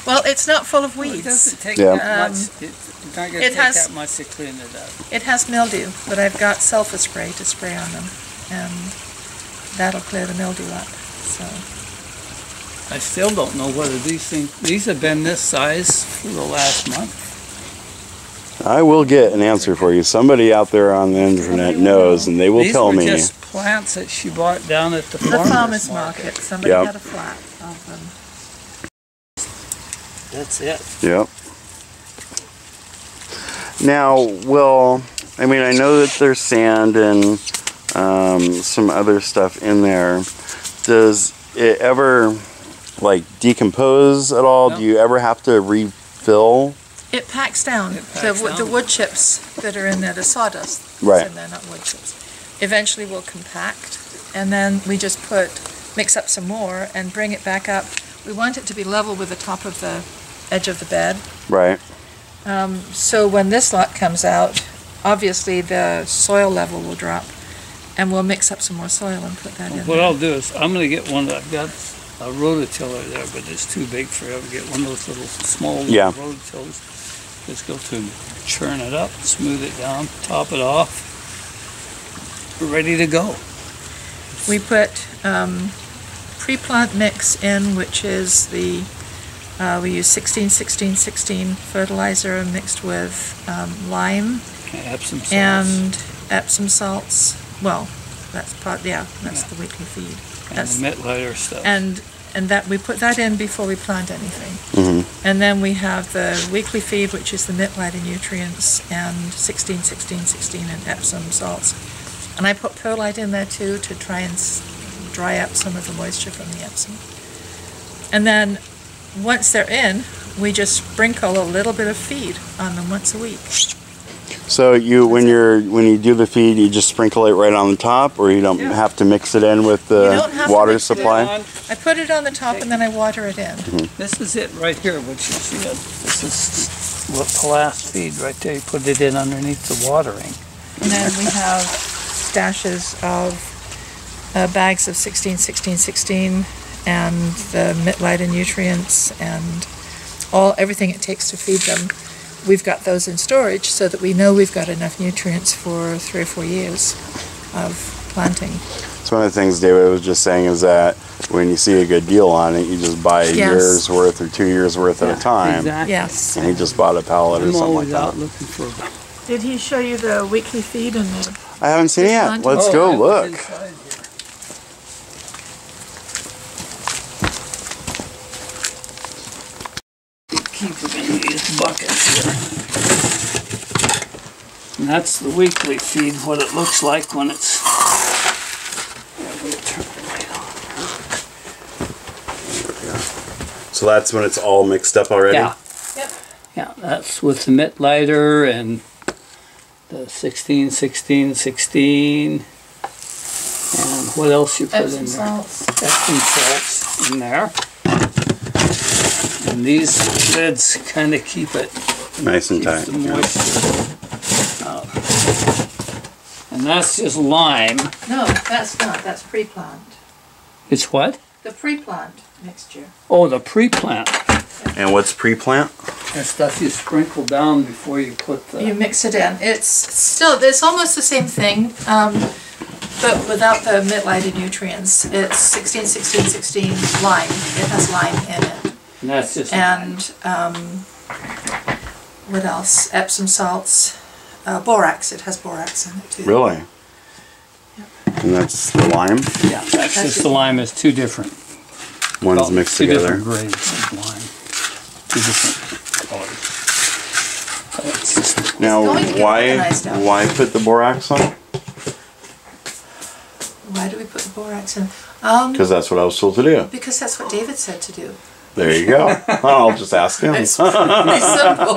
Well, it's not full of Well, weeds. it doesn't take Yeah. that much. It's not going to take that much to clean it up. It has mildew, but I've got sulfur spray to spray on them, and that'll clear the mildew up. So I still don't know whether these have been this size for the last month. I will get an answer for you. Somebody out there on the internet knows, and they will tell me. These were just plants that she bought down at the farmer's market. Somebody had a flat of them. That's it. Yep. Now, well, I mean, I know that there's sand and some other stuff in there. Does it ever, like, decompose at all? No. Do you ever have to refill? It packs down. The wood chips that are in there, the sawdust Right. that's in there, not wood chips, eventually will compact, and then we just mix up some more and bring it back up. We want it to be level with the top of the edge of the bed. Right. So when this lot comes out, obviously the soil level will drop, and we'll mix up some more soil and put that in What there. I'll do is I'm going to get one. I've got a rototiller there, but it's too big for it. I'll get one of those little small rototillers. Just go to churn it up, smooth it down, top it off. We're ready to go. We put pre-plant mix in, which is we use 16-16-16 fertilizer mixed with lime Epsom salts. and Epsom salts. Well, that's that's the weekly feed. And the Mittleider stuff. And that we put that in before we plant anything. Mm-hmm. And then we have the weekly feed, which is the Mittleider nutrients, and 16-16-16 and Epsom salts. And I put perlite in there too to try and dry up some of the moisture from the Epsom. And then once they're in, we just sprinkle a little bit of feed on them once a week. So when you do the feed, you just sprinkle it right on the top, or you don't have to mix it in with the water supply? I put it on the top and then I water it in. Mm-hmm. This is it right here, what you see. This is the last feed right there. You put it in underneath the watering. And then we have stashes of bags of 16-16-16 and the Mittleider nutrients and everything it takes to feed them. We've got those in storage so that we know we've got enough nutrients for 3 or 4 years of planting. So one of the things David was just saying is that when you see a good deal on it, you just buy a year's worth or 2 years worth at a time. Exactly. Yes. And he just bought a pallet or something like that. Looking for. Did he show you the weekly feed and the? I haven't seen it yet. Let's go look. Keep them in these buckets here. And that's the weekly feed, what it looks like when it's... So that's when it's all mixed up already? Yeah. Yep. Yeah, that's with the Mittleider and the 16-16-16. And what else you put in there? Salts. Epsom salts in there. And these lids kind of keep it nice and tight. The moisture out. And that's just lime. No, that's not. That's pre-plant. It's what? The pre-plant mixture. Oh, the pre-plant. And what's pre-plant? That stuff you sprinkle down before you put the... You mix it in. It's almost the same thing, but without the Mittleider nutrients. It's 16-16-16 lime. It has lime in it. And that's just... And what else? Epsom salts. Borax. It has borax in it too. Really? Yep. And that's the lime? Yeah, that's just the lime is two different. One's mixed together. Two different grades of lime. Two different colors. Now, why put the borax on? Why do we put the borax in? Because that's what I was told to do. Because that's what David said to do. There you go. I'll just ask him. It's pretty simple.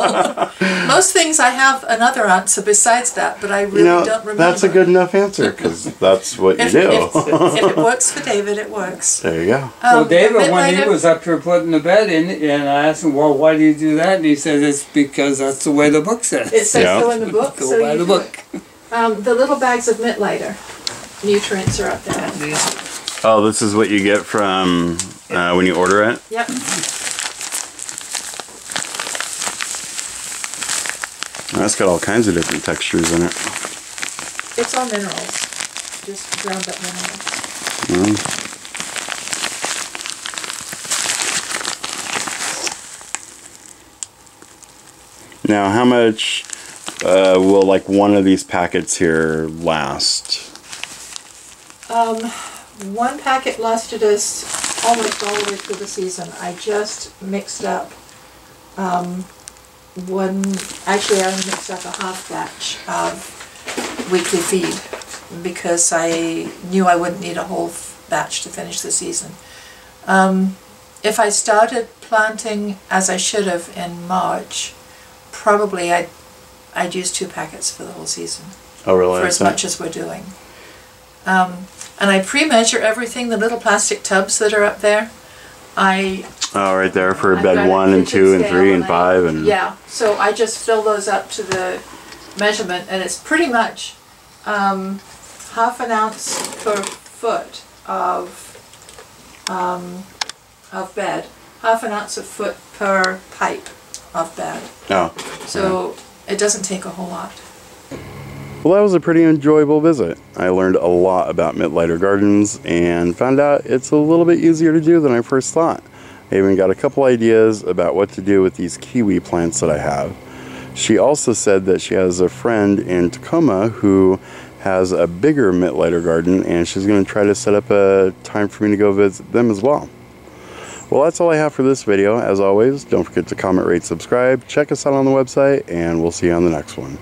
Most things I have another answer besides that, but I really don't remember. That's a good enough answer, because that's what you do. If it works for David, it works. There you go. Well, David, when he was up here putting the bed in, and I asked him, well, why do you do that? And he said, it's because that's the way the book says. It says so in the book. Go by the book. The little bags of Mittleider nutrients are up there. Oh, this is what you get from when you order it? Yep. That's got all kinds of different textures in it. It's all minerals, just ground up minerals. Now, how much will like one of these packets here last? One packet lasted us almost all the way through the season. I just mixed up I mixed up a half batch of weekly feed because I knew I wouldn't need a whole batch to finish the season. If I started planting as I should have in March, probably I'd use 2 packets for the whole season. Oh, really? For as much as we're doing. And I pre-measure everything, the little plastic tubs that are up there. Right there for bed 1 and 2 and 3 and 5 and yeah. So I just fill those up to the measurement, and it's pretty much half an ounce per foot of bed, half an ounce a foot per pipe of bed. Oh. So it doesn't take a whole lot. Well, that was a pretty enjoyable visit. I learned a lot about Mittleider gardens and found out it's a little bit easier to do than I first thought. I even got a couple ideas about what to do with these kiwi plants that I have. She also said that she has a friend in Tacoma who has a bigger Mittleider garden, and she's going to try to set up a time for me to go visit them as well. Well, that's all I have for this video. As always, don't forget to comment, rate, subscribe, check us out on the website, and we'll see you on the next one.